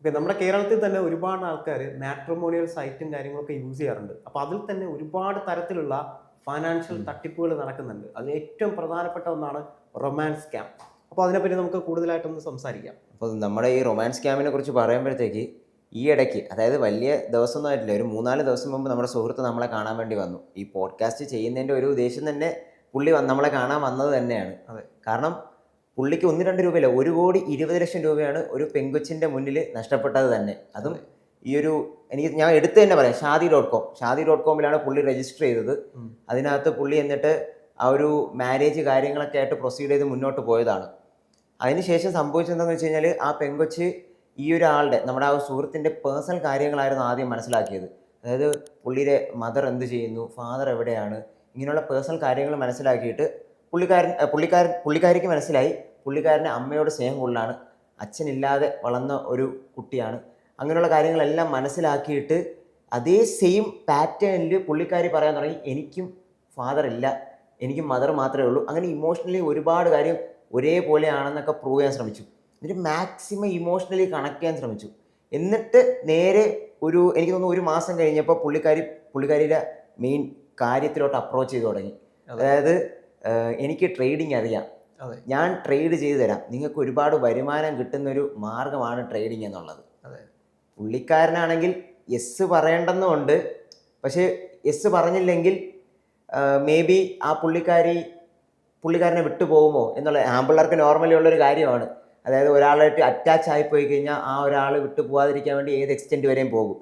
Okay, നമ്മുടെ കേരളത്തിൽ തന്നെ ഒരുപാട് ആൾക്കാർ മാട്രിമോണിയൽ സൈറ്റും കാര്യങ്ങളൊക്കെ യൂസ് ചെയ്യാറുണ്ട്. അപ്പോൾ അതിൽ തന്നെ ഒരുപാട് തരത്തിലുള്ള ഫൈനാൻഷ്യൽ ഉം. തട്ടിപ്പുകൾ നടക്കുന്നുണ്ട്. അതിൽ ഏറ്റവും പ്രധാനപ്പെട്ട ഒന്നാണ് റൊമാൻസ് സ്കാം. അപ്പോൾ അതിനെപ്പറ്റി നമുക്ക് കൂടുതലായിട്ടൊന്ന് സംസാരിക്കാം. അപ്പോൾ നമ്മുടെ ഈ റൊമാൻസ് സ്കാമിനെ കുറിച്ച് പറയുമ്പോഴത്തേക്ക് ഈ ഇടയ്ക്ക്, അതായത് വലിയ ദിവസമൊന്നും ആയിട്ടില്ല, ഒരു 3-4 ദിവസം മുമ്പ് നമ്മുടെ സുഹൃത്ത് നമ്മളെ കാണാൻ വേണ്ടി വന്നു. ഈ പോഡ്കാസ്റ്റ് ചെയ്യുന്നതിൻ്റെ ഒരു ഉദ്ദേശം തന്നെ പുള്ളി നമ്മളെ കാണാൻ വന്നത് തന്നെയാണ്. അതെ. കാരണം പുള്ളിക്ക് 1-2 രൂപയില്ല, 1,20,00,000 രൂപയാണ് ഒരു പെങ്കൊച്ചിൻ്റെ മുന്നിൽ നഷ്ടപ്പെട്ടത് തന്നെ. അതും ഈ ഒരു ഞാൻ എടുത്ത് തന്നെ പറയാം, ഷാദി.com പുള്ളി രജിസ്റ്റർ ചെയ്തത്. അതിനകത്ത് പുള്ളി എന്നിട്ട് ആ ഒരു മാരേജ് കാര്യങ്ങളൊക്കെ ആയിട്ട് പ്രൊസീഡ് ചെയ്ത് മുന്നോട്ട് പോയതാണ്. അതിനുശേഷം സംഭവിച്ചതെന്താണെന്ന് വെച്ച് കഴിഞ്ഞാൽ, ആ പെങ്കൊച്ച് ഈ ഒരാളുടെ, നമ്മുടെ ആ സുഹൃത്തിൻ്റെ പേഴ്സണൽ കാര്യങ്ങളായിരുന്നു ആദ്യം മനസ്സിലാക്കിയത്. അതായത് പുള്ളിയുടെ മദർ എന്ത് ചെയ്യുന്നു, ഫാദർ എവിടെയാണ്, ഇങ്ങനെയുള്ള പേഴ്സണൽ കാര്യങ്ങൾ മനസ്സിലാക്കിയിട്ട് പുള്ളിക്കാരിക്ക് മനസ്സിലായി പുള്ളിക്കാരൻ്റെ അമ്മയോട് സ്നേഹം കൂടുതലാണ്, അച്ഛനില്ലാതെ വളർന്ന ഒരു കുട്ടിയാണ്. അങ്ങനെയുള്ള കാര്യങ്ങളെല്ലാം മനസ്സിലാക്കിയിട്ട് അതേ സെയിം പാറ്റേണിൽ പുള്ളിക്കാരി പറയാൻ തുടങ്ങി, എനിക്കും ഫാദർ ഇല്ല, എനിക്കും മദർ മാത്രമേ ഉള്ളൂ. അങ്ങനെ ഇമോഷണലി ഒരുപാട് കാര്യം ഒരേപോലെയാണെന്നൊക്കെ പ്രൂവ് ചെയ്യാൻ ശ്രമിച്ചു. എന്നിട്ട് മാക്സിമം ഇമോഷണലി കണക്ട് ചെയ്യാൻ ശ്രമിച്ചു. എന്നിട്ട് നേരെ എനിക്ക് തോന്നുന്നു 1 മാസം കഴിഞ്ഞപ്പോൾ പുള്ളിക്കാരിയുടെ മെയിൻ കാര്യത്തിലോട്ട് അപ്രോച്ച് ചെയ്ത് തുടങ്ങി. അതായത് എനിക്ക് ട്രേഡിങ് അറിയാം, ഞാൻ ട്രേഡ് ചെയ്തു തരാം, നിങ്ങൾക്ക് ഒരുപാട് വരുമാനം കിട്ടുന്നൊരു മാർഗമാണ് ട്രേഡിങ് എന്നുള്ളത്. പുള്ളിക്കാരനാണെങ്കിൽ യെസ് പറയേണ്ടെന്നുണ്ട്. പക്ഷേ യെസ് പറഞ്ഞില്ലെങ്കിൽ മേ ബി ആ പുള്ളിക്കാരനെ വിട്ടുപോകുമോ എന്നുള്ള, ആമ്പിള്ളേർക്ക് നോർമലി ഉള്ളൊരു കാര്യമാണ്. അതായത് ഒരാളായിട്ട് അറ്റാച്ച് ആയിപ്പോയി കഴിഞ്ഞാൽ ആ ഒരാൾ വിട്ടു പോകാതിരിക്കാൻ വേണ്ടി ഏത് എക്സ്റ്റെൻറ്റ് വരെയും പോകും.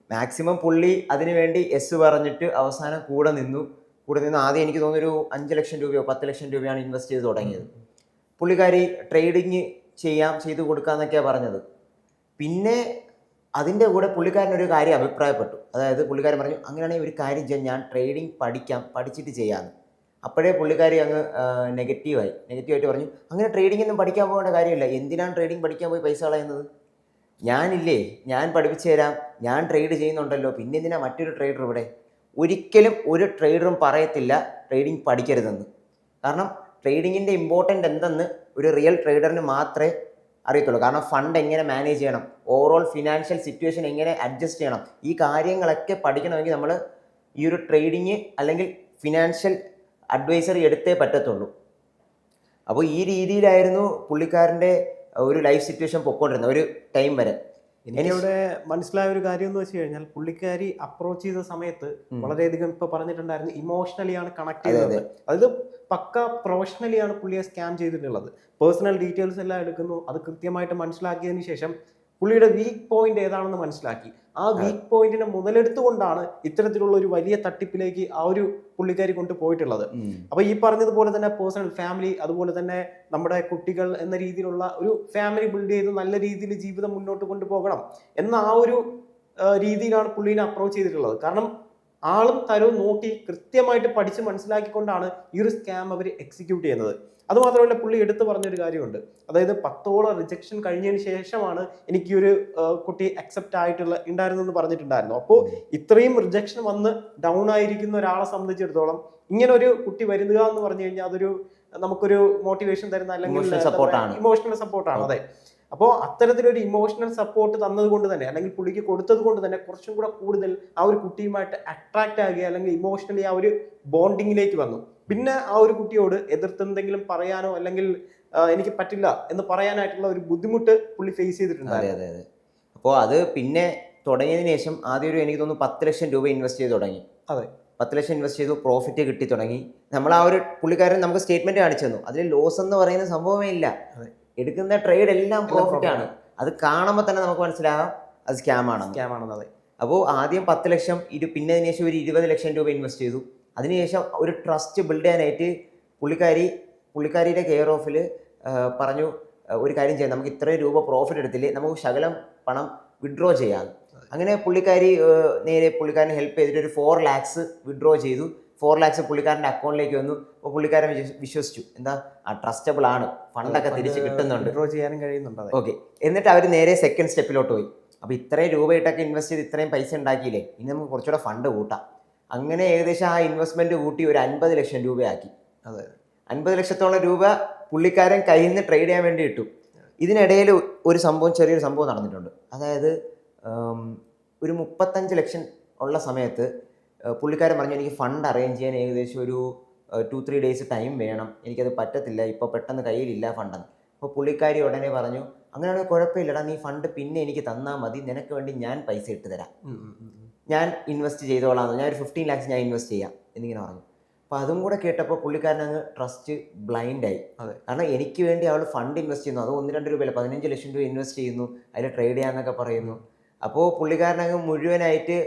മാക്സിമം പുള്ളി അതിനു വേണ്ടി യെസ് പറഞ്ഞിട്ട് അവസാനം കൂടെ നിന്നു. ആദ്യം എനിക്ക് തോന്നുന്നൊരു 5 ലക്ഷം രൂപയോ 10 ലക്ഷം രൂപയാണ് ഇൻവെസ്റ്റ് ചെയ്ത് തുടങ്ങിയത്. പുള്ളിക്കാരി ട്രേഡിങ് ചെയ്തു കൊടുക്കാമെന്നൊക്കെയാണ് പറഞ്ഞത്. പിന്നെ അതിൻ്റെ കൂടെ പുള്ളിക്കാരനൊരു കാര്യം അഭിപ്രായപ്പെട്ടു. അതായത് പുള്ളിക്കാരൻ പറഞ്ഞു, അങ്ങനെയാണെങ്കിൽ ഒരു കാര്യം ചെയ്യാം, ഞാൻ ട്രേഡിങ് പഠിച്ചിട്ട് ചെയ്യാമെന്ന്. അപ്പോഴേ പുള്ളിക്കാരി അങ്ങ് നെഗറ്റീവായിട്ട് പറഞ്ഞു, അങ്ങനെ ട്രേഡിംഗ് ഒന്നും പഠിക്കാൻ പോകേണ്ട കാര്യമില്ല, എന്തിനാണ് ട്രേഡിംഗ് പഠിക്കാൻ പോയി പൈസ കളയുന്നത്, ഞാൻ പഠിപ്പിച്ചു തരാം, ഞാൻ ട്രേഡ് ചെയ്യുന്നുണ്ടല്ലോ, പിന്നെ എന്തിനാ മറ്റൊരു ട്രേഡർ ഇവിടെ. ഒരിക്കലും ഒരു ട്രേഡറും പറയത്തില്ല ട്രേഡിംഗ് പഠിക്കരുതെന്ന്. കാരണം ട്രേഡിങ്ങിൻ്റെ ഇമ്പോർട്ടൻ്റ് എന്തെന്ന് ഒരു റിയൽ ട്രേഡറിന് മാത്രമേ അറിയത്തുള്ളൂ. കാരണം ഫണ്ട് എങ്ങനെ മാനേജ് ചെയ്യണം, ഓവറോൾ ഫിനാൻഷ്യൽ സിറ്റുവേഷൻ എങ്ങനെ അഡ്ജസ്റ്റ് ചെയ്യണം, ഈ കാര്യങ്ങളൊക്കെ പഠിക്കണമെങ്കിൽ നമ്മൾ ഈ ഒരു ട്രേഡിങ് അല്ലെങ്കിൽ ഫിനാൻഷ്യൽ അഡ്വൈസറി എടുത്തേ പറ്റത്തുള്ളൂ. അപ്പോൾ ഈ രീതിയിലായിരുന്നു പുള്ളിക്കാരൻ്റെ ഒരു ലൈഫ് സിറ്റുവേഷൻ പൊയ്ക്കൊണ്ടിരുന്നത് ഒരു ടൈം വരെ. എനിക്കിവിടെ മനസ്സിലായ ഒരു കാര്യം എന്ന് വെച്ച് കഴിഞ്ഞാൽ, പുള്ളിക്കാരി അപ്രോച്ച് ചെയ്ത സമയത്ത് വളരെയധികം ഇപ്പൊ പറഞ്ഞിട്ടുണ്ടായിരുന്നു, ഇമോഷണലി ആണ് കണക്ട് ചെയ്തത്. അതായത് പക്ക പ്രൊഫഷണലി ആണ് പുള്ളിയെ സ്കാം ചെയ്തിട്ടുള്ളത്. പേഴ്സണൽ ഡീറ്റെയിൽസ് എല്ലാം എടുക്കുന്നു. അത് കൃത്യമായിട്ട് മനസ്സിലാക്കിയതിന് ശേഷം പുള്ളിയുടെ വീക്ക് പോയിന്റ് ഏതാണെന്ന് മനസ്സിലാക്കി. ആ വീക്ക് പോയിന്റിനെ മുതലെടുത്തുകൊണ്ടാണ് ഇത്തരത്തിലുള്ള ഒരു വലിയ തട്ടിപ്പിലേക്ക് ആ ഒരു പുള്ളിക്കാരി കൊണ്ടുപോയിട്ടുള്ളത്. അപ്പൊ ഈ പറഞ്ഞതുപോലെ തന്നെ പേഴ്സണൽ ഫാമിലി, അതുപോലെ തന്നെ നമ്മുടെ കുട്ടികൾ എന്ന രീതിയിലുള്ള ഒരു ഫാമിലി ബിൽഡ് ചെയ്ത് നല്ല രീതിയിൽ ജീവിതം മുന്നോട്ട് കൊണ്ടുപോകണം എന്ന ആ ഒരു രീതിയിലാണ് പുള്ളീനെ അപ്രോച്ച് ചെയ്തിട്ടുള്ളത്. കാരണം ആളും തരവും നോക്കി കൃത്യമായിട്ട് പഠിച്ച് മനസ്സിലാക്കിക്കൊണ്ടാണ് ഈ ഒരു സ്കാം അവർ എക്സിക്യൂട്ട് ചെയ്യുന്നത്. അതുമാത്രമല്ല, പുള്ളി എടുത്തു പറഞ്ഞൊരു കാര്യമുണ്ട്. അതായത് 10ഓളം റിജക്ഷൻ കഴിഞ്ഞതിന് ശേഷമാണ് എനിക്ക് ഈ ഒരു കുട്ടി അക്സെപ്റ്റ് ഉണ്ടായിരുന്നെന്ന് പറഞ്ഞിട്ടുണ്ടായിരുന്നു. അപ്പോൾ ഇത്രയും റിജക്ഷൻ വന്ന് ഡൗൺ ആയിരിക്കുന്ന ഒരാളെ സംബന്ധിച്ചിടത്തോളം ഇങ്ങനെ ഒരു കുട്ടി വരുക എന്ന് പറഞ്ഞു കഴിഞ്ഞാൽ അതൊരു നമുക്കൊരു മോട്ടിവേഷൻ തരുന്ന അല്ലെങ്കിൽ ഇമോഷണൽ സപ്പോർട്ടാണ്. അതെ. അപ്പോൾ അത്തരത്തിലൊരു ഇമോഷണൽ സപ്പോർട്ട് തന്നത് കൊണ്ട് തന്നെ, അല്ലെങ്കിൽ പുള്ളിക്ക് കൊടുത്തത് കൊണ്ട് തന്നെ കുറച്ചും കൂടെ കൂടുതൽ ആ ഒരു കുട്ടിയുമായിട്ട് അട്രാക്ട് ആകുക, അല്ലെങ്കിൽ ഇമോഷണലി ആ ഒരു ബോണ്ടിങ്ങിലേക്ക് വന്നു. പിന്നെ ആ ഒരു കുട്ടിയോട് എതിർത്തെന്തെങ്കിലും പറയാനോ അല്ലെങ്കിൽ എനിക്ക് പറ്റില്ല എന്ന് പറയാനായിട്ടുള്ള ഒരു ബുദ്ധിമുട്ട് പുള്ളി ഫേസ് ചെയ്തിട്ടുണ്ട്. അതെ. അപ്പോൾ അത് പിന്നെ തുടങ്ങിയതിന് ശേഷം ആദ്യം എനിക്ക് തോന്നുന്നു 10 ലക്ഷം രൂപ ഇൻവെസ്റ്റ് ചെയ്ത് തുടങ്ങി. അതെ, 10 ലക്ഷം ഇൻവെസ്റ്റ് ചെയ്തു, പ്രോഫിറ്റ് കിട്ടി തുടങ്ങി. നമ്മൾ ആ ഒരു പുള്ളിക്കാരൻ നമുക്ക് സ്റ്റേറ്റ്മെന്റ് കാണിച്ചു തന്നു, അതിൽ ലോസ് എന്ന് പറയുന്ന സംഭവമേ ഇല്ല. എടുക്കുന്ന ട്രേഡ് എല്ലാം പ്രോഫിറ്റ് ആണ്. അത് കാണുമ്പോൾ തന്നെ നമുക്ക് മനസ്സിലാകാം അത് സ്കാം ആണെന്ന്. അപ്പോൾ ആദ്യം 10 ലക്ഷം, പിന്നെ അതിന് ശേഷം ഒരു 20 ലക്ഷം രൂപ ഇൻവെസ്റ്റ് ചെയ്തു. അതിനുശേഷം ഒരു ട്രസ്റ്റ് ബിൽഡ് ചെയ്യാനായിട്ട് പുള്ളിക്കാരിയുടെ കെയർ ഓഫിൽ പറഞ്ഞു, ഒരു കാര്യം ചെയ്യാം, നമുക്ക് ഇത്രയും രൂപ പ്രോഫിറ്റ് എടുത്തില്ലേ, നമുക്ക് ശകലം പണം വിഡ്രോ ചെയ്യാം. അങ്ങനെ പുള്ളിക്കാരനെ ഹെൽപ്പ് ചെയ്തിട്ട് ഒരു 4 lakhs വിഡ്രോ ചെയ്തു. 4 lakhs പുള്ളിക്കാരൻ്റെ അക്കൗണ്ടിലേക്ക് വന്നു. അപ്പോൾ പുള്ളിക്കാരൻ വിശ്വസിച്ചു, ട്രസ്റ്റബിൾ ആണ്, ഫണ്ടൊക്കെ തിരിച്ച് കിട്ടുന്നുണ്ട്, വിഡ്രോ ചെയ്യാനും കഴിയുന്നുണ്ട്. ഓക്കെ. എന്നിട്ട് അവർ നേരെ സെക്കൻഡ് സ്റ്റെപ്പിലോട്ട് പോയി. അപ്പോൾ ഇത്രയും രൂപയിട്ടൊക്കെ ഇൻവെസ്റ്റ് ചെയ്ത് ഇത്രയും പൈസ ഉണ്ടാക്കിയില്ലേ, ഇനി നമുക്ക് കുറച്ചുകൂടെ ഫണ്ട് കൂട്ടാം. അങ്ങനെ ഏകദേശം ആ ഇൻവെസ്റ്റ്മെന്റ് കൂട്ടി ഒരു 50 ലക്ഷം രൂപയാക്കി. 50 ലക്ഷത്തോളം രൂപ പുള്ളിക്കാരൻ കയ്യിൽ നിന്ന് ട്രേഡ് ചെയ്യാൻ വേണ്ടി ഇട്ടു. ഇതിനിടയിൽ ഒരു സംഭവം, ചെറിയൊരു സംഭവം നടന്നിട്ടുണ്ട്. അതായത് ഒരു 35 ലക്ഷം ഉള്ള സമയത്ത് പുള്ളിക്കാരൻ പറഞ്ഞു എനിക്ക് ഫണ്ട് അറേഞ്ച് ചെയ്യാൻ ഏകദേശം ഒരു 2-3 ഡേയ്സ് ടൈം വേണം, എനിക്കത് പറ്റത്തില്ല, ഇപ്പോൾ പെട്ടെന്ന് കയ്യിലില്ല ഫണ്ടെന്ന്. അപ്പോൾ പുള്ളിക്കാരി ഉടനെ പറഞ്ഞു അങ്ങനെയാണെങ്കിൽ കുഴപ്പമില്ലടാ, നീ ഫണ്ട് പിന്നെ എനിക്ക് തന്നാൽ മതി, നിനക്ക് വേണ്ടി ഞാൻ പൈസ ഇട്ട് തരാം, ഞാൻ ഇൻവെസ്റ്റ് ചെയ്തോളാം, ഞാൻ ഒരു 15 lakhs ഞാൻ ഇൻവെസ്റ്റ് ചെയ്യാം എന്നിങ്ങനെ പറഞ്ഞു. അപ്പോൾ അതും കൂടെ കേട്ടപ്പോൾ പുള്ളിക്കാരൻ അങ്ങ് ട്രസ്റ്റ് ബ്ലൈൻഡായി. കാരണം എനിക്ക് വേണ്ടി അവൾ ഫണ്ട് ഇൻവെസ്റ്റ് ചെയ്യുന്നു, അത് 1-2 രൂപയല്ല, 15 ലക്ഷം രൂപ ഇൻവെസ്റ്റ് ചെയ്യുന്നു, അതിൽ ട്രേഡ് ചെയ്യാന്നൊക്കെ പറയുന്നു. അപ്പോൾ പുള്ളിക്കാരനങ്ങ് മുഴുവനായിട്ട്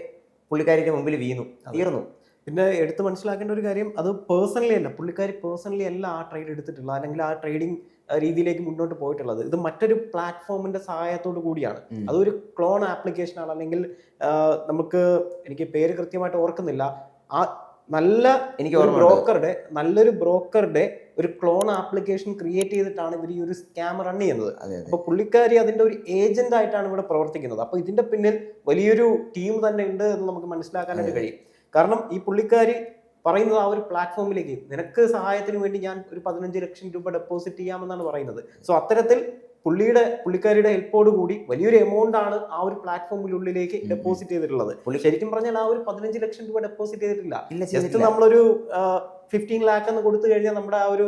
പുള്ളിക്കാരിയുടെ മുമ്പിൽ വീണു, തീർന്നു. പിന്നെ എടുത്ത് മനസ്സിലാക്കേണ്ട ഒരു കാര്യം, അത് പേഴ്സണലി അല്ല, പുള്ളിക്കാരി പേഴ്സണലി അല്ല ആ ട്രേഡ് എടുത്തിട്ടുള്ളത്, അല്ലെങ്കിൽ ആ ട്രേഡിംഗ് രീതിയിലേക്ക് മുന്നോട്ട് പോയിട്ടുള്ളത്. ഇത് മറ്റൊരു പ്ലാറ്റ്ഫോമിന്റെ സഹായത്തോടു കൂടിയാണ്. അതൊരു ക്ലോൺ ആപ്ലിക്കേഷൻ ആണ്, അല്ലെങ്കിൽ നമുക്ക് എനിക്ക് പേര് കൃത്യമായിട്ട് ഓർക്കുന്നില്ല, ആ നല്ലൊരു ബ്രോക്കറുടെ ഒരു ക്ലോൺ ആപ്ലിക്കേഷൻ ക്രിയേറ്റ് ചെയ്തിട്ടാണ് ഇവർ ഈ ഒരു സ്കാം റൺ ചെയ്യുന്നത്. അപ്പൊ പുള്ളിക്കാരി അതിന്റെ ഒരു ഏജന്റ് ആയിട്ടാണ് ഇവിടെ പ്രവർത്തിക്കുന്നത്. അപ്പൊ ഇതിന്റെ പിന്നിൽ വലിയൊരു ടീം തന്നെ ഉണ്ട് എന്ന് നമുക്ക് മനസ്സിലാക്കാനായിട്ട് കഴിയും. കാരണം ഈ പുള്ളിക്കാരി പറയുന്നത് ആ ഒരു പ്ലാറ്റ്ഫോമിലേക്ക് നിനക്ക് സഹായത്തിന് വേണ്ടി ഞാൻ ഒരു 15 ലക്ഷം രൂപ ഡെപ്പോസിറ്റ് ചെയ്യാമെന്നാണ് പറയുന്നത്. സോ അത്തരത്തിൽ പുള്ളിക്കാരിയുടെ ഹെൽപ്പോട് കൂടി വലിയൊരു എമൗണ്ട് ആണ് ആ ഒരു പ്ലാറ്റ്ഫോമിനുള്ളിലേക്ക് ഡെപ്പോസിറ്റ് ചെയ്തിട്ടുള്ളത്. ശരിക്കും പറഞ്ഞാൽ ആ ഒരു 15 ലക്ഷം രൂപ ഡെപ്പോസിറ്റ് ചെയ്തിട്ടില്ല. ജസ്റ്റ് നമ്മളൊരു 15 lakh എന്ന് കൊടുത്തു കഴിഞ്ഞാൽ നമ്മുടെ ആ ഒരു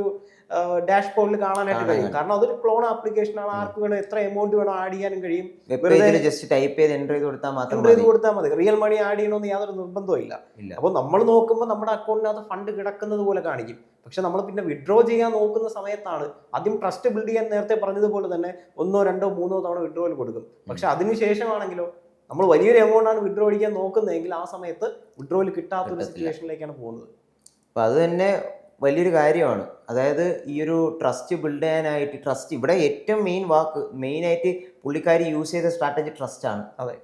ഡാഷ് ബോർഡിൽ കാണാനായിട്ട് കഴിയും. കാരണം അതൊരു ക്ലോൺ ആപ്ലിക്കേഷൻ ആണ്, ആർക്ക് വേണം എത്ര എമൗണ്ട് വേണം ആഡ് ചെയ്യാനും കഴിയും. ജസ്റ്റ് ടൈപ്പ് ചെയ്ത് എൻ്റർ ചെയ്ത് കൊടുത്താൽ മതി. റിയൽ മണി ആഡ് ചെയ്യണമെന്ന് യാതൊരു നിർബന്ധവും ഇല്ല. അപ്പോൾ നമ്മൾ നോക്കുമ്പോൾ നമ്മുടെ അക്കൗണ്ടിനകത്ത് ഫണ്ട് കിടക്കുന്നത് പോലെ കാണിക്കും. പക്ഷെ നമ്മൾ പിന്നെ വിഡ്രോ ചെയ്യാൻ നോക്കുന്ന സമയത്താണ് ആദ്യം ട്രസ്റ്റ് ബിൽഡ് ചെയ്യാൻ നേരത്തെ പറഞ്ഞതുപോലെ തന്നെ 1, 2, 3 തവണ വിഡ്രോയിൽ കൊടുക്കും. പക്ഷെ അതിനുശേഷമാണെങ്കിലോ നമ്മൾ വലിയൊരു എമൗണ്ട് ആണ് വിഡ്രോ അടിക്കാൻ നോക്കുന്നതെങ്കിൽ ആ സമയത്ത് വിഡ്രോയിൽ കിട്ടാത്തൊരു സിറ്റുവേഷനിലേക്കാണ് പോകുന്നത്. അപ്പോൾ അത് തന്നെ വലിയൊരു കാര്യമാണ്. അതായത് ഈ ഒരു ട്രസ്റ്റ് ബിൽഡ് ചെയ്യാനായിട്ട്, ട്രസ്റ്റ് ഇവിടെ ഏറ്റവും മെയിനായിട്ട് പുള്ളിക്കാരി യൂസ് ചെയ്ത സ്ട്രാറ്റജി ട്രസ്റ്റാണ്. അതെ,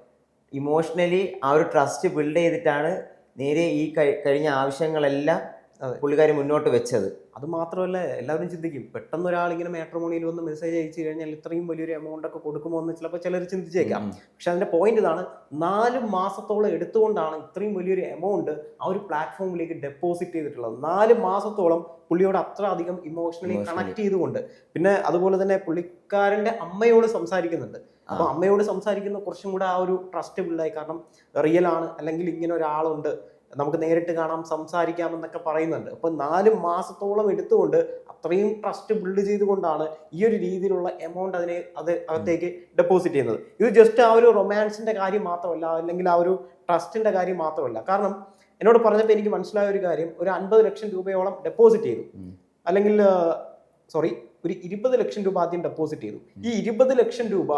ഇമോഷണലി ആ ഒരു ട്രസ്റ്റ് ബിൽഡ് ചെയ്തിട്ടാണ് നേരെ ഈ കഴിഞ്ഞ ആവശ്യങ്ങളെല്ലാം പുള്ളിക്കാരി മുന്നോട്ട് വെച്ചത്. അത് മാത്രമല്ല, എല്ലാവരും ചിന്തിക്കും പെട്ടെന്ന് ഒരാൾ ഇങ്ങനെ മാട്രിമോണിയിൽ വന്ന് മെസ്സേജ് അയച്ചു കഴിഞ്ഞാൽ ഇത്രയും വലിയൊരു എമൗണ്ട് ഒക്കെ കൊടുക്കുമോ എന്ന് ചിലപ്പോൾ ചിലർ ചിന്തിച്ചേക്കാം. പക്ഷെ അതിന്റെ പോയിന്റ് ഇതാണ്, 4 മാസത്തോളം എടുത്തുകൊണ്ടാണ് ഇത്രയും വലിയൊരു എമൗണ്ട് ആ ഒരു പ്ലാറ്റ്ഫോമിലേക്ക് ഡെപ്പോസിറ്റ് ചെയ്തിട്ടുള്ളത്. 4 മാസത്തോളം പുള്ളിയോട് അത്ര അധികം ഇമോഷണലി കണക്ട് ചെയ്തുകൊണ്ട്. പിന്നെ അതുപോലെ തന്നെ പുള്ളിക്കാരന്റെ അമ്മയോട് സംസാരിക്കുന്നുണ്ട്. അപ്പൊ അമ്മയോട് സംസാരിക്കുന്ന കുറച്ചും കൂടെ ആ ഒരു ട്രസ്റ്റ് ബിൽഡായി. കാരണം റിയൽ ആണ്, അല്ലെങ്കിൽ ഇങ്ങനെ ഒരാളുണ്ട്, നമുക്ക് നേരിട്ട് കാണാം, സംസാരിക്കാമെന്നൊക്കെ പറയുന്നുണ്ട്. അപ്പൊ 4 മാസത്തോളം എടുത്തുകൊണ്ട് അത്രയും ട്രസ്റ്റ് ബിൽഡ് ചെയ്തുകൊണ്ടാണ് ഈ ഒരു രീതിയിലുള്ള എമൗണ്ട് അകത്തേക്ക് ഡെപ്പോസിറ്റ് ചെയ്യുന്നത്. ഇത് ജസ്റ്റ് ആ ഒരു റൊമാൻസിന്റെ കാര്യം മാത്രമല്ല, അല്ലെങ്കിൽ ആ ഒരു ട്രസ്റ്റിന്റെ കാര്യം മാത്രമല്ല. കാരണം എന്നോട് പറഞ്ഞപ്പോൾ എനിക്ക് മനസ്സിലായ ഒരു കാര്യം, ഒരു 50 ലക്ഷം രൂപയോളം ഡെപ്പോസിറ്റ് ചെയ്തു, അല്ലെങ്കിൽ ഒരു 20 ലക്ഷം രൂപ ആദ്യം ഡെപ്പോസിറ്റ് ചെയ്തു. ഈ 20 ലക്ഷം രൂപ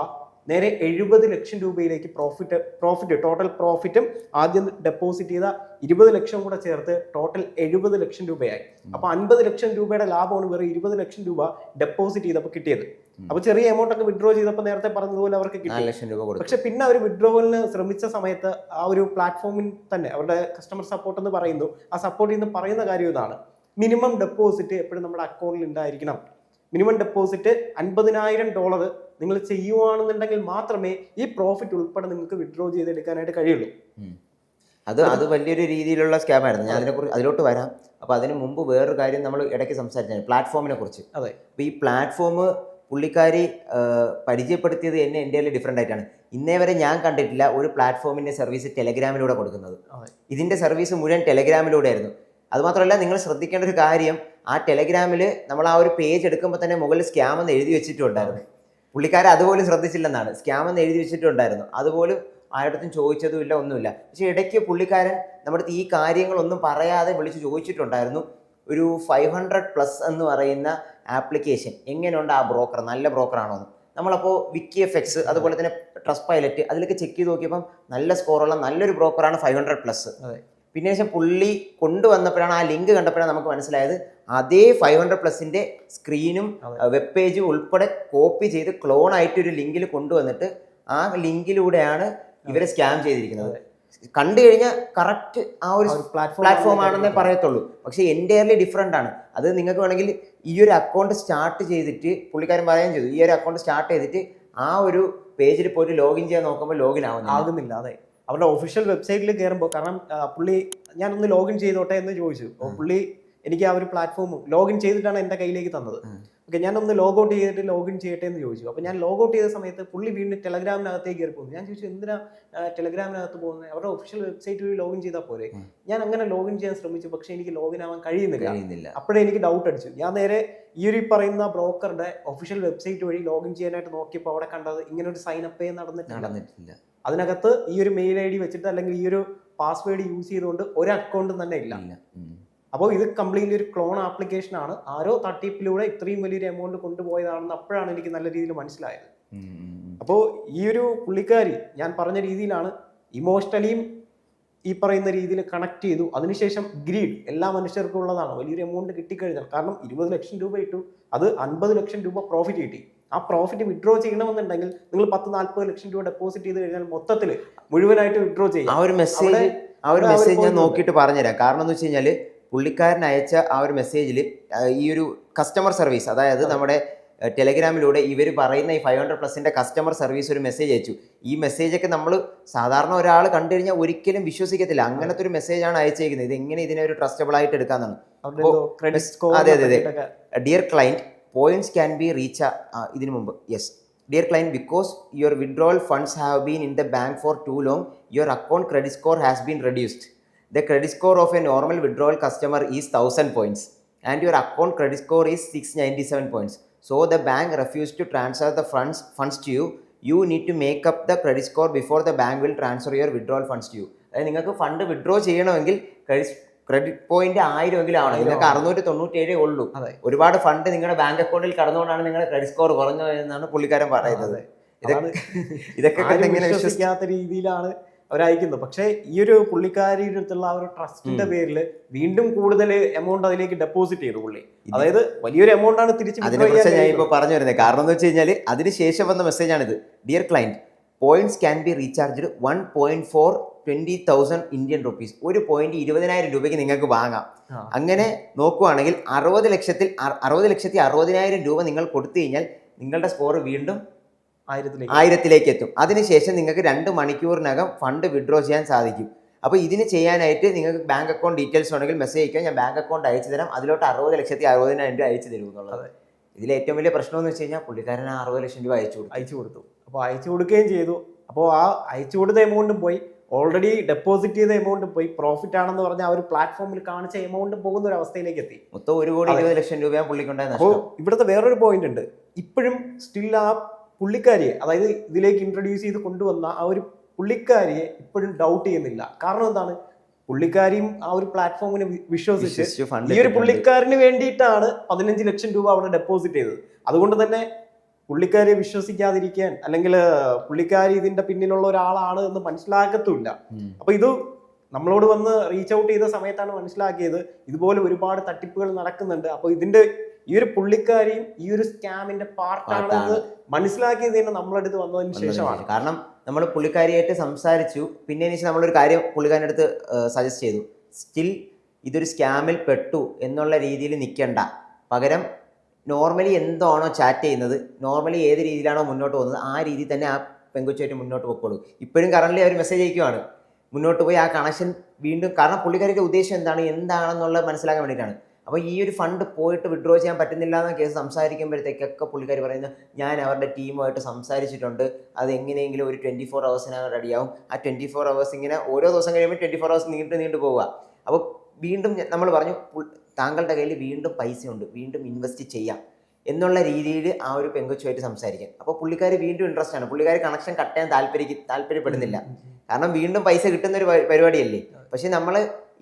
നേരെ 70 ലക്ഷം രൂപയിലേക്ക് പ്രോഫിറ്റ് ടോട്ടൽ പ്രോഫിറ്റും ആദ്യം ഡെപ്പോസിറ്റ് ചെയ്ത 20 ലക്ഷം കൂടെ ചേർത്ത് ടോട്ടൽ 70 ലക്ഷം രൂപയായി. അപ്പൊ 50 ലക്ഷം രൂപയുടെ ലാഭമാണ് വെറും 20 ലക്ഷം രൂപ ഡെപ്പോസിറ്റ് ചെയ്തപ്പോൾ കിട്ടിയത്. അപ്പൊ ചെറിയ എമൗണ്ട് ഒക്കെ വിഡ്രോ ചെയ്തപ്പോൾ നേരത്തെ പറഞ്ഞതുപോലെ അവർക്ക് കിട്ടി. പക്ഷെ പിന്നെ അവർ വിഡ്രോവലിന് ശ്രമിച്ച സമയത്ത് ആ ഒരു പ്ലാറ്റ്ഫോമിൽ തന്നെ അവരുടെ കസ്റ്റമർ സപ്പോർട്ട് എന്ന് പറയുന്നു, ആ സപ്പോർട്ടിൽ നിന്ന് പറയുന്ന കാര്യം ഇതാണ്, മിനിമം ഡെപ്പോസിറ്റ് എപ്പോഴും നമ്മുടെ അക്കൗണ്ടിൽ ഉണ്ടായിരിക്കണം. മിനിമം ഡെപ്പോസിറ്റ് $50,000 നിങ്ങൾ ചെയ്യുവാണെന്നുണ്ടെങ്കിൽ മാത്രമേ ഈ പ്രോഫിറ്റ് ഉൾപ്പെടെ നിങ്ങൾക്ക് വിഡ്രോ ചെയ്തെടുക്കാനായിട്ട് കഴിയുള്ളൂ. അത് വലിയൊരു രീതിയിലുള്ള സ്കാം ആയിരുന്നു. ഞാൻ അതിലോട്ട് വരാം. അപ്പോൾ അതിന് മുമ്പ് വേറൊരു കാര്യം നമ്മൾ ഇടയ്ക്ക് സംസാരിച്ചു, പ്ലാറ്റ്ഫോമിനെ കുറിച്ച്. അതെ, അപ്പോൾ ഈ പ്ലാറ്റ്ഫോം പുള്ളിക്കാരി പരിചയപ്പെടുത്തിയത് എന്നെ ഇന്ത്യയിൽ ഡിഫറെൻ്റ് ആയിട്ടാണ്. ഇന്നേ വരെ ഞാൻ കണ്ടിട്ടില്ല ഒരു പ്ലാറ്റ്ഫോമിൻ്റെ സർവീസ് ടെലഗ്രാമിലൂടെ കൊടുക്കുന്നത്. ഇതിൻ്റെ സർവീസ് മുഴുവൻ ടെലഗ്രാമിലൂടെ ആയിരുന്നു. അതുമാത്രമല്ല, നിങ്ങൾ ശ്രദ്ധിക്കേണ്ട ഒരു കാര്യം, ആ ടെലഗ്രാമിൽ നമ്മൾ ആ ഒരു പേജ് എടുക്കുമ്പോൾ തന്നെ മുകളിൽ സ്കാം എന്ന് എഴുതി വെച്ചിട്ടുണ്ടായിരുന്നു. പുള്ളിക്കാരൻ അതുപോലും ശ്രദ്ധിച്ചില്ലെന്നാണ്, സ്കാം എന്ന് എഴുതി വെച്ചിട്ടുണ്ടായിരുന്നു. അതുപോലും ആരുടെടുത്തും ചോദിച്ചതുമില്ല, ഒന്നുമില്ല. പക്ഷെ ഇടയ്ക്ക് പുള്ളിക്കാരൻ നമ്മുടെ ഈ കാര്യങ്ങളൊന്നും പറയാതെ വിളിച്ച് ചോദിച്ചിട്ടുണ്ടായിരുന്നു, ഒരു 500+ എന്ന് പറയുന്ന ആപ്ലിക്കേഷൻ എങ്ങനെയുണ്ട് ആ ബ്രോക്കർ, നല്ല ബ്രോക്കറാണോ എന്ന്. നമ്മളപ്പോൾ WikiFX അതുപോലെ തന്നെ ട്രസ്റ്റ് പൈലറ്റ് അതിലൊക്കെ ചെക്ക് ചെയ്ത് നോക്കിയപ്പം നല്ല സ്കോറുള്ള നല്ലൊരു ബ്രോക്കറാണ് 500+. പിന്നെ ശേഷം പുള്ളി കൊണ്ടുവന്നപ്പോഴാണ്, ആ ലിങ്ക് കണ്ടപ്പോഴാണ് നമുക്ക് മനസ്സിലായത് അതേ 500+ന്റെ സ്ക്രീനും വെബ് പേജും ഉൾപ്പെടെ കോപ്പി ചെയ്ത് ക്ലോൺ ആയിട്ട് ഒരു ലിങ്കിൽ കൊണ്ടുവന്നിട്ട് ആ ലിങ്കിലൂടെയാണ് ഇവരെ സ്കാം ചെയ്തിരിക്കുന്നത്. കണ്ടു കഴിഞ്ഞാൽ കറക്റ്റ് ആ ഒരു പ്ലാറ്റ്ഫോം ആണെന്നേ പറയത്തുള്ളൂ. പക്ഷെ എൻ്റയർലി ഡിഫറെൻ്റ് ആണ്. അത് നിങ്ങൾക്ക് വേണമെങ്കിൽ ഈ ഒരു അക്കൗണ്ട് സ്റ്റാർട്ട് ചെയ്തിട്ട്, പുള്ളിക്കാരൻ പറയുകയും ചെയ്തു, ഈ ഒരു അക്കൗണ്ട് സ്റ്റാർട്ട് ചെയ്തിട്ട് ആ ഒരു പേജിൽ പോയിട്ട് ലോഗിൻ ചെയ്യാൻ നോക്കുമ്പോൾ ലോഗിൻ ആകുന്നില്ല. അതെ, അവരുടെ ഒഫീഷ്യൽ വെബ്സൈറ്റിൽ കയറുമ്പോൾ, കാരണം പുള്ളി ഞാനൊന്ന് ലോഗിൻ ചെയ്തോട്ടെ എന്ന് ചോദിച്ചു. പുള്ളി എനിക്ക് ആ ഒരു പ്ലാറ്റ്ഫോം ലോഗിൻ ചെയ്തിട്ടാണ് എൻ്റെ കയ്യിലേക്ക് തന്നത്. ഓക്കെ ഞാനൊന്ന് ലോഗ് ഔട്ട് ചെയ്തിട്ട് ലോഗിൻ ചെയ്യട്ടെ എന്ന് ചോദിച്ചു. അപ്പോൾ ഞാൻ ലോഗ് ഔട്ട് ചെയ്ത സമയത്ത് പുള്ളി വീണ്ടും ടെലഗ്രാമിനകത്തേക്ക് കയറി പോകുന്നു. ഞാൻ ചോദിച്ചു എന്തിനാ ടെലഗ്രാമിനകത്ത് പോകുന്നത്, അവരുടെ ഒഫീഷ്യൽ വെബ്സൈറ്റ് വഴി ലോഗിൻ ചെയ്താൽ പോരെ. ഞാൻ അങ്ങനെ ലോഗിൻ ചെയ്യാൻ ശ്രമിച്ചു, പക്ഷേ എനിക്ക് ലോഗിൻ ആവാൻ കഴിയുന്നില്ല. അപ്പോഴേ എനിക്ക് ഡൗട്ട് അടിച്ചു. ഞാൻ നേരെ ഈ ഒരു പറയുന്ന ബ്രോക്കറുടെ ഒഫീഷ്യൽ വെബ്സൈറ്റ് വഴി ലോഗിൻ ചെയ്യാനായിട്ട് നോക്കിയപ്പോൾ അവിടെ കണ്ടത് ഇങ്ങനെ ഒരു സൈൻ അപ്പേ നടന്നിട്ടില്ല. അതിനകത്ത് ഈ ഒരു മെയിൽ ഐ ഡി വെച്ചിട്ട് അല്ലെങ്കിൽ ഈ ഒരു പാസ്വേഡ് യൂസ് ചെയ്തുകൊണ്ട് ഒരു അക്കൗണ്ടും തന്നെ ഇല്ല. അപ്പോൾ ഇത് കംപ്ലീറ്റ്ലി ഒരു ക്ലോൺ ആപ്ലിക്കേഷൻ ആണ്. ആരോ തട്ടിപ്പിലൂടെ ഇത്രയും വലിയൊരു എമൗണ്ട് കൊണ്ടുപോയതാണെന്ന് അപ്പോഴാണ് എനിക്ക് നല്ല രീതിയിൽ മനസ്സിലായത്. അപ്പോൾ ഈ ഒരു പുള്ളിക്കാരി ഞാൻ പറഞ്ഞ രീതിയിലാണ് ഇമോഷണലിയും ഈ പറയുന്ന രീതിയിൽ കണക്ട് ചെയ്തു. അതിനുശേഷം ഗ്രീഡ് എല്ലാ മനുഷ്യർക്കും ഉള്ളതാണ്. വലിയൊരു എമൗണ്ട് കിട്ടിക്കഴിഞ്ഞാൽ, കാരണം 20 ലക്ഷം രൂപ ഇട്ടു, അത് 50 ലക്ഷം രൂപ പ്രോഫിറ്റ് കിട്ടി. ആ പ്രോഫിറ്റ് വിഡ്രോ ചെയ്യണമെന്നുണ്ടെങ്കിൽ നിങ്ങൾ 10-40 ലക്ഷം രൂപ ഡെപ്പോസിറ്റ് ചെയ്ത് കഴിഞ്ഞാൽ മൊത്തത്തിൽ മുഴുവനായിട്ട് വിഡ്രോ ചെയ്യും. ആ ഒരു മെസ്സേജ് ഞാൻ നോക്കിയിട്ട് പറഞ്ഞുതരാം. കാരണം എന്ന് വെച്ച് കഴിഞ്ഞാൽ പുള്ളിക്കാരൻ അയച്ച ആ ഒരു മെസ്സേജിൽ ഈ ഒരു കസ്റ്റമർ സർവീസ്, അതായത് നമ്മുടെ ടെലഗ്രാമിലൂടെ ഇവർ പറയുന്ന ഈ 500+ കസ്റ്റമർ സർവീസ് ഒരു മെസ്സേജ് അയച്ചു. ഈ മെസ്സേജൊക്കെ നമ്മൾ സാധാരണ ഒരാൾ കണ്ടു കഴിഞ്ഞാൽ ഒരിക്കലും വിശ്വസിക്കത്തില്ല. അങ്ങനത്തെ ഒരു മെസ്സേജാണ് അയച്ചേക്കുന്നത്. ഇത് എങ്ങനെ ഇതിനെ ഒരു ട്രസ്റ്റബിൾ ആയിട്ട് എടുക്കാന്നാണ്. അതെ അതെ അതെ. Dear client, points can be reach. ഇതിനു മുമ്പ് yes, dear client, because your withdrawal funds have been in the bank for too long, your account credit score has been reduced. The credit score of a normal withdrawal customer is 1000 points and your account credit score is 697 points. So the bank refused to transfer the funds to you. You need to make up the credit score before the bank will transfer your withdrawal funds to you. അതായത് നിങ്ങൾക്ക് fund withdraw ചെയ്യണമെങ്കിൽ credit point 1000 എങ്കിലും ആവണം. നിങ്ങൾക്ക് 697 ഉള്ളൂ. ഒരുപാട് fund നിങ്ങളുടെ bank അക്കൗണ്ടിൽ കടന്നുകൊണ്ടാണ് നിങ്ങളുടെ ക്രെഡിറ്റ് സ്കോർ കുറഞ്ഞതെന്നാണ് പുള്ളിക്കാരൻ പറയുന്നത്. ഇതൊക്കെ എങ്ങനെ വിശ്വസിക്കാത്ത രീതിയിലാണ് അവരയക്കുന്നത്. പക്ഷേ ഈ ഒരു പുള്ളിക്കാരിയുടെ അടുത്തുള്ള ആ ഒരു ട്രസ്റ്റിന്റെ പേരിൽ വീണ്ടും കൂടുതൽ എമൗണ്ട് അതിലേക്ക് ഡെപ്പോസിറ്റ് ചെയ്തു പുള്ളി. അതായത് വലിയൊരു എമൗണ്ട് ആണ് തിരിച്ച്. അതിനെക്കുറിച്ച് ഞാൻ ഇപ്പോൾ പറഞ്ഞു വരുന്നത്. കാരണം എന്ന് വെച്ച് കഴിഞ്ഞാൽ അതിനുശേഷം വന്ന മെസ്സേജാണിത്. Dear client, points can be recharged 1.4 20,000 Indian rupees. ഒരു പോയിന്റ് 20,000 രൂപയ്ക്ക് നിങ്ങൾക്ക് വാങ്ങാം. അങ്ങനെ നോക്കുവാണെങ്കിൽ 60,60,60,000 രൂപ നിങ്ങൾ കൊടുത്തു കഴിഞ്ഞാൽ നിങ്ങളുടെ സ്കോർ വീണ്ടും 1000-ലേക്ക് എത്തും. അതിനുശേഷം നിങ്ങൾക്ക് 2 മണിക്കൂറിനകം ഫണ്ട് വിഡ്രോ ചെയ്യാൻ സാധിക്കും. അപ്പോൾ ഇതിന് ചെയ്യാനായിട്ട് നിങ്ങൾക്ക് ബാങ്ക് അക്കൗണ്ട് ഡീറ്റെയിൽസ് ഉണ്ടെങ്കിൽ മെസ്സേജ് അയക്കാം, ഞാൻ ബാങ്ക് അക്കൗണ്ട് അയച്ചു തരാം, അതിലോട്ട് 60,60,000 രൂപ അയച്ചു തരും എന്നുള്ളത്. ഇതിൽ ഏറ്റവും വലിയ പ്രശ്നം എന്ന് വെച്ച് കഴിഞ്ഞാൽ പുള്ളിക്കാരൻ 60 ലക്ഷം രൂപ അയച്ചു കൊടുത്തു. അപ്പോൾ അയച്ചു കൊടുക്കുകയും ചെയ്തു. അപ്പോൾ ആ അയച്ചു കൊടുത്ത എമൗണ്ടും പോയി, ഓൾറെഡി ഡെപ്പോസിറ്റ് ചെയ്ത എമൗണ്ട് പോയി, പ്രോഫിറ്റ് ആണെന്ന് പറഞ്ഞാൽ ആ ഒരു പ്ലാറ്റ്ഫോമിൽ കാണിച്ച എമൗണ്ട് പോകുന്ന ഒരു അവസ്ഥയിലേക്ക് എത്തി. മൊത്തം 1,20,00,000 രൂപ പുള്ളിക്കുണ്ടായിരുന്നു. അപ്പോൾ ഇവിടുത്തെ വേറൊരു പോയിന്റ് ഉണ്ട്. ഇപ്പോഴും സ്റ്റിൽ ആ പുള്ളിക്കാരിയെ, അതായത് ഇതിലേക്ക് ഇൻട്രൊഡ്യൂസ് ചെയ്ത് കൊണ്ടുവന്ന ആ ഒരു പുള്ളിക്കാരിയെ ഇപ്പോഴും ഡൗട്ട് ചെയ്യുന്നില്ല. കാരണം എന്താണ്, പുള്ളിക്കാരിയും ആ ഒരു പ്ലാറ്റ്ഫോമിനെ വിശ്വസിച്ച് ഈ ഒരു പുള്ളിക്കാരന് വേണ്ടിയിട്ടാണ് 15 ലക്ഷം രൂപ അവിടെ ഡെപ്പോസിറ്റ് ചെയ്തത്. അതുകൊണ്ട് തന്നെ പുള്ളിക്കാരിയെ വിശ്വസിക്കാതിരിക്കാൻ, അല്ലെങ്കിൽ പുള്ളിക്കാരി ഇതിന്റെ പിന്നിലുള്ള ഒരാളാണ് എന്ന് മനസ്സിലാക്കത്തുമില്ല. അപ്പൊ ഇത് നമ്മളോട് വന്ന് റീച്ച് ഔട്ട് ചെയ്ത സമയത്താണ് മനസ്സിലാക്കിയത് ഇതുപോലെ ഒരുപാട് തട്ടിപ്പുകൾ നടക്കുന്നുണ്ട്. അപ്പൊ ഇതിന്റെ ഈ ഒരു പുള്ളിക്കാരിയും ഈ ഒരു സ്കാമിന്റെ പാർട്ടാണെന്ന് മനസ്സിലാക്കിയത് തന്നെ നമ്മളടുത്ത് വന്നതിന് ശേഷമാണ്. കാരണം നമ്മൾ പുള്ളിക്കാരിയായിട്ട് സംസാരിച്ചു. പിന്നെ നമ്മളൊരു കാര്യം പുള്ളിക്കാരൻ്റെ അടുത്ത് സജസ്റ്റ് ചെയ്തു. സ്റ്റിൽ ഇതൊരു സ്കാമിൽ പെട്ടു എന്നുള്ള രീതിയിൽ നിൽക്കണ്ട, പകരം നോർമലി എന്താണോ ചാറ്റ് ചെയ്യുന്നത്, നോർമലി ഏത് രീതിയിലാണോ മുന്നോട്ട് പോകുന്നത് ആ രീതിയിൽ തന്നെ ആ പെങ്കുച്ചായിട്ട് മുന്നോട്ട് പോയിക്കോളൂ. ഇപ്പോഴും കറന്റ് അവർ മെസ്സേജ് അയക്കുവാണ്, മുന്നോട്ട് പോയി ആ കണക്ഷൻ വീണ്ടും. കാരണം പുള്ളിക്കാരിയുടെ ഉദ്ദേശം എന്താണെന്നുള്ളത് മനസ്സിലാക്കാൻ വേണ്ടിയിട്ടാണ്. അപ്പോൾ ഈ ഒരു ഫണ്ട് പോയിട്ട് വിഡ്രോ ചെയ്യാൻ പറ്റുന്നില്ല എന്ന കേസ് സംസാരിക്കുമ്പോഴത്തേക്കൊക്കെ പുള്ളിക്കാർ പറയുന്നത്, ഞാൻ അവരുടെ ടീമുമായിട്ട് സംസാരിച്ചിട്ടുണ്ട്, അത് എങ്ങനെയെങ്കിലും ഒരു 24 hours റെഡിയാവും. ആ 24 hours ഇങ്ങനെ ഓരോ ദിവസം കഴിയുമ്പോൾ 24 hours നീണ്ടു പോവുക. അപ്പോൾ വീണ്ടും നമ്മൾ പറഞ്ഞു, താങ്കളുടെ കയ്യിൽ വീണ്ടും പൈസയുണ്ട്, വീണ്ടും ഇൻവെസ്റ്റ് ചെയ്യാം എന്നുള്ള രീതിയിൽ ആ ഒരു പെങ്കൊച്ചുമായിട്ട് സംസാരിക്കാൻ. അപ്പോൾ പുള്ളിക്കാർ വീണ്ടും ഇൻട്രസ്റ്റ് ആണ്. പുള്ളിക്കാർ കണക്ഷൻ കട്ട് ചെയ്യാൻ താല്പര്യപ്പെടുന്നില്ല. കാരണം വീണ്ടും പൈസ കിട്ടുന്ന ഒരു പരിപാടിയല്ലേ. പക്ഷെ നമ്മൾ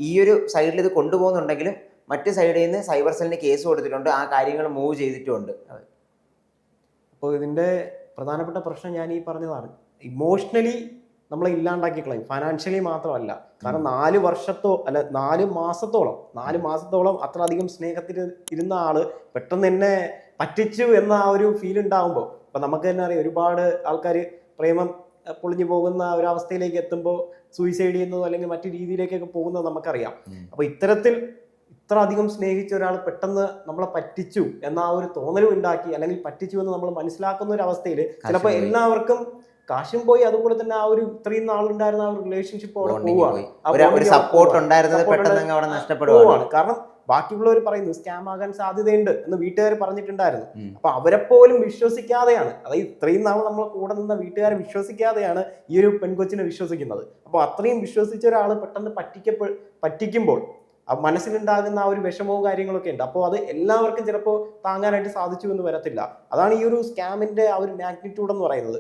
ഈ ഒരു സൈഡിൽ ഇത് കൊണ്ടുപോകുന്നുണ്ടെങ്കിലും മറ്റ് സൈഡിൽ നിന്ന് സൈബർ സെല്ലിന് കേസ് കൊടുത്തിട്ടുണ്ട്, ആ കാര്യങ്ങൾ മൂവ് ചെയ്തിട്ടുമുണ്ട്. അപ്പോൾ ഇതിൻ്റെ പ്രധാനപ്പെട്ട പ്രശ്നം ഞാൻ ഈ പറഞ്ഞതാണ്, ഇമോഷണലി നമ്മളെ ഇല്ലാണ്ടാക്കി കളയും, ഫൈനാൻഷ്യലി മാത്രമല്ല. കാരണം 4 മാസത്തോളം അത്ര അധികം സ്നേഹത്തിൽ ഇരുന്ന ആള് പെട്ടെന്ന് എന്നെ പറ്റിച്ചു എന്ന ആ ഒരു ഫീൽ ഉണ്ടാവുമ്പോൾ, ഇപ്പം നമുക്ക് തന്നെ അറിയാം ഒരുപാട് ആൾക്കാർ പ്രേമം പൊളിഞ്ഞു പോകുന്ന ഒരവസ്ഥയിലേക്ക് എത്തുമ്പോൾ സൂയിസൈഡ് ചെയ്യുന്നതോ അല്ലെങ്കിൽ മറ്റു രീതിയിലേക്കൊക്കെ പോകുന്നത് നമുക്കറിയാം. അപ്പോൾ ഇത്ര അധികം സ്നേഹിച്ച ഒരാൾ പെട്ടെന്ന് നമ്മളെ പറ്റിച്ചു എന്ന ആ ഒരു തോന്നലും ഉണ്ടാക്കി, അല്ലെങ്കിൽ പറ്റിച്ചു എന്ന് നമ്മൾ മനസ്സിലാക്കുന്ന ഒരു അവസ്ഥയിൽ ചിലപ്പോൾ എല്ലാവർക്കും കാശും പോയി, അതുപോലെ തന്നെ ആ ഒരു ഇത്രയും നാളുണ്ടായിരുന്ന ആ ഒരു റിലേഷൻഷിപ്പ് അവിടെ പോവുകയാണ്. സപ്പോർട്ട് ഉണ്ടായിരുന്നത് പെട്ടെന്ന് അവിടെ നഷ്ടപ്പെടുവാണ്. കാരണം ബാക്കിയുള്ളവർ പറയുന്നു സ്കാം ആകാൻ സാധ്യതയുണ്ട് എന്ന് വീട്ടുകാർ പറഞ്ഞിട്ടുണ്ടായിരുന്നു. അപ്പൊ അവരെ പോലും വിശ്വസിക്കാതെയാണ്, അതായത് ഇത്രയും നാൾ നമ്മൾ കൂടെ നിന്ന വീട്ടുകാരെ വിശ്വസിക്കാതെയാണ് ഈ ഒരു പെൺകൊച്ചിനെ വിശ്വസിക്കുന്നത്. അപ്പോൾ അത്രയും വിശ്വസിച്ച ഒരാൾ പെട്ടെന്ന് പറ്റിക്കുമ്പോൾ മനസ്സിലുണ്ടാകുന്ന ആ ഒരു വിഷമവും കാര്യങ്ങളൊക്കെ ഉണ്ട്. അപ്പോൾ അത് എല്ലാവർക്കും ചിലപ്പോൾ താങ്ങാനായിട്ട് സാധിച്ചു എന്ന് വരത്തില്ല. അതാണ് ഈ ഒരു സ്കാമിന്റെ ആ ഒരു മാഗ്നിറ്റ്യൂഡ് എന്ന് പറയുന്നത്.